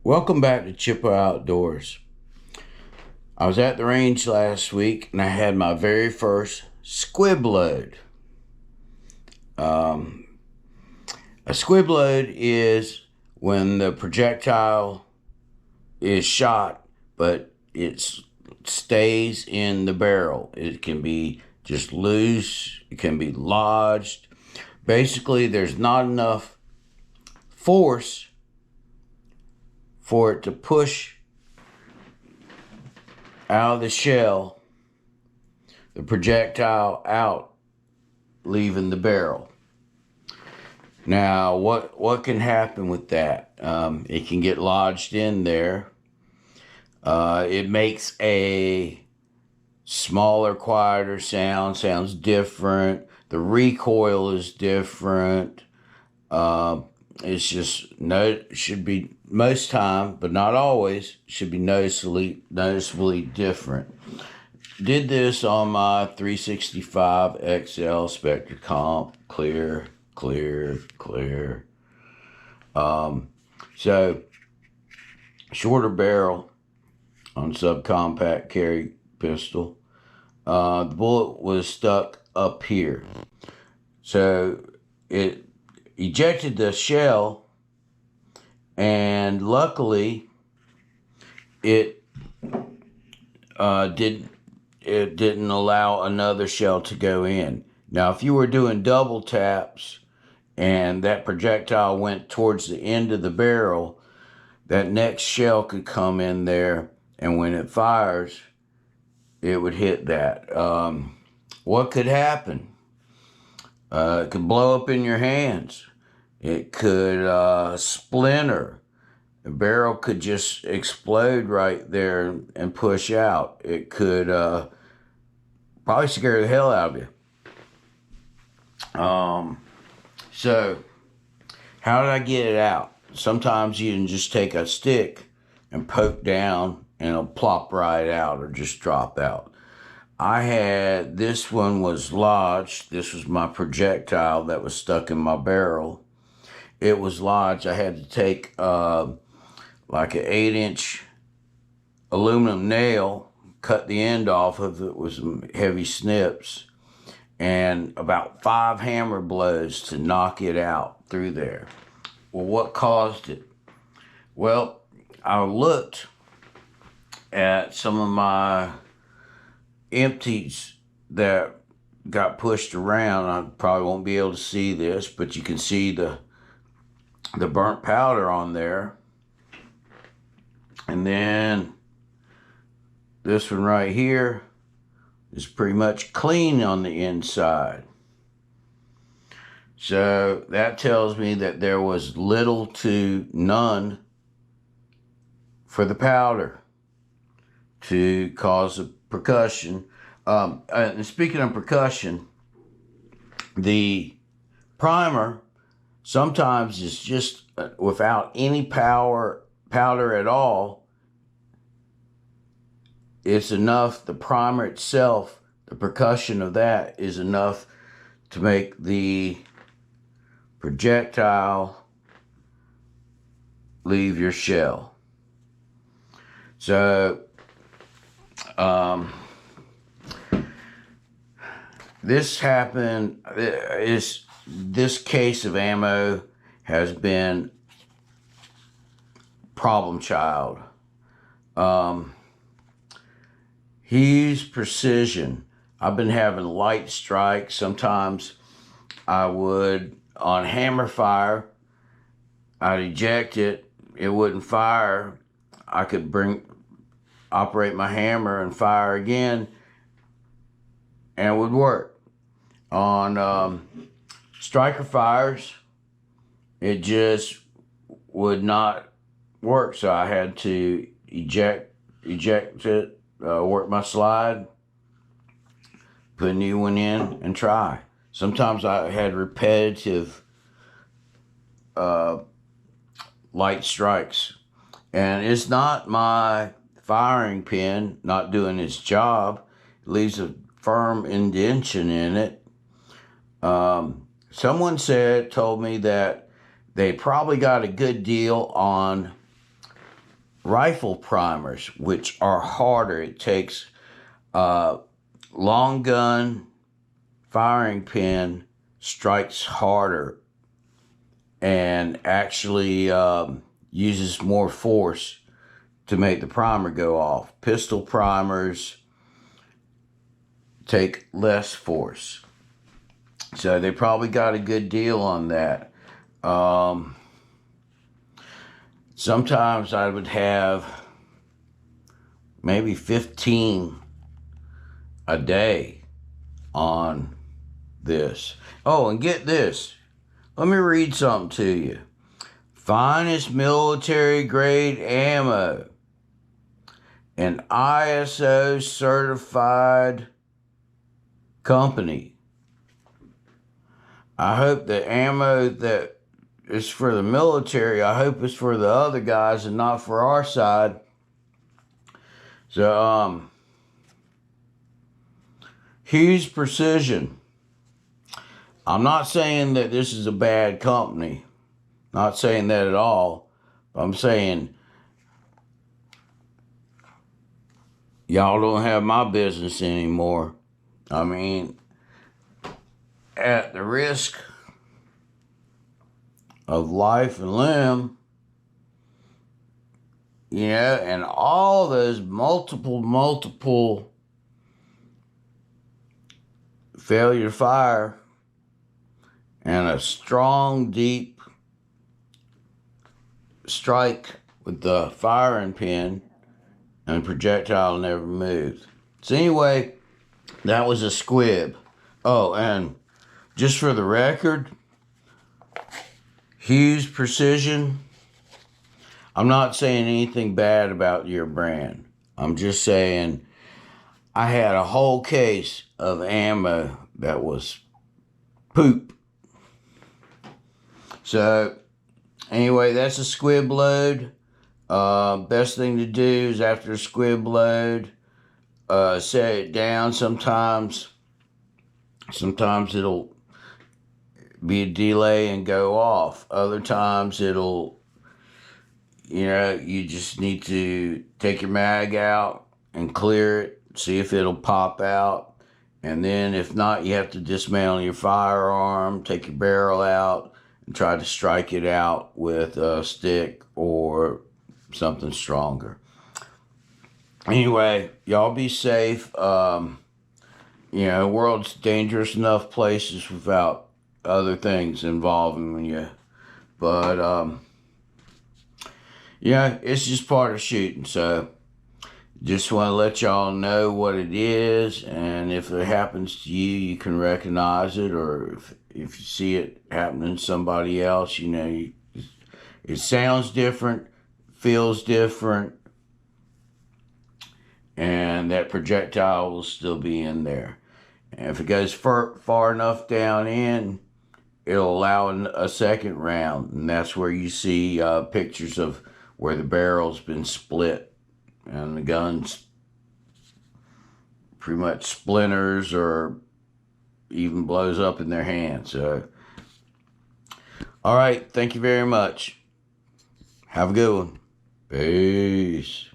Welcome back to Chippewa Outdoors. I was at the range last week and I had my very first SQUIB load. A SQUIB load is when the projectile is shot, but it stays in the barrel. It can be just loose, it can be lodged. Basically, there's not enough force for it to push out of the shell, the projectile out, leaving the barrel. Now, what can happen with that? It can get lodged in there. It makes a smaller, quieter sound, sounds different. The recoil is different. It's just should be most time, but not always, should be noticeably different. Did this on my 365 XL Spectre Comp, clear. So shorter barrel on subcompact carry pistol. The bullet was stuck up here, so it ejected the shell, and luckily it didn't allow another shell to go in. Now, if you were doing double taps and that projectile went towards the end of the barrel, that next shell could come in there, and when it fires, it would hit that. What could happen? It could blow up in your hands. It could splinter. The barrel could just explode right there and push out. It could probably scare the hell out of you. So how did I get it out? Sometimes you can just take a stick and poke down and it'll plop right out or just drop out. This one was lodged. This was my projectile that was stuck in my barrel. It was lodged. I had to take like an 8-inch aluminum nail, cut the end off of it with some heavy snips, and about 5 hammer blows to knock it out through there. Well, what caused it? Well, I looked at some of my empties that got pushed around. I probably won't be able to see this, but you can see the burnt powder on there. And then this one right here is pretty much clean on the inside. So that tells me that there was little to none for the powder to cause a percussion. And speaking of percussion, the primer sometimes is just without any powder at all. It's enough, the primer itself, the percussion of that is enough to make the projectile leave your shell. So this happened. This case of ammo has been problem child. He's precision. I've been having light strikes. Sometimes I would, on hammer fire, I'd eject it. It wouldn't fire. I could operate my hammer and fire again, and it would work. On striker fires, it just would not work, so I had to eject it, work my slide, put a new one in, and try. Sometimes I had repetitive light strikes, and it's not my firing pin not doing its job. It leaves a firm indentation in it. Someone told me that they probably got a good deal on rifle primers, which are harder. It takes long gun firing pin strikes harder and actually uses more force to make the primer go off. Pistol primers take less force. So they probably got a good deal on that. Sometimes I would have maybe 15 a day on this. Oh, and get this. Let me read something to you. Finest military grade ammo. An ISO certified company. I hope the ammo that is for the military, I hope it's for the other guys and not for our side. So, Hughes Precision. I'm not saying that this is a bad company. Not saying that at all. I'm saying y'all don't have my business anymore. I mean, at the risk of life and limb, you know, and all those multiple failure to fire and a strong, deep strike with the firing pin and the projectile never moved. So anyway, that was a squib. Oh, and just for the record, Hughes Precision, I'm not saying anything bad about your brand. I'm just saying I had a whole case of ammo that was poop. So anyway, that's a squib load. Best thing to do is after a squib load, set it down. Sometimes it'll be a delay and go off. Other times it'll, you know, you just need to take your mag out and clear it, see if it'll pop out. And then if not, you have to dismantle your firearm, take your barrel out, and try to strike it out with a stick or something stronger. Anyway, y'all be safe. You know, the world's dangerous enough places without other things involving you. But, yeah, it's just part of shooting. So, just want to let y'all know what it is. And if it happens to you, you can recognize it. Or if you see it happening to somebody else, you know, it sounds different, feels different. And that projectile will still be in there. And if it goes far enough down in, it'll allow a second round. And that's where you see pictures of where the barrel's been split. And the gun's pretty much splinters or even blows up in their hand. So, all right. Thank you very much. Have a good one. Peace.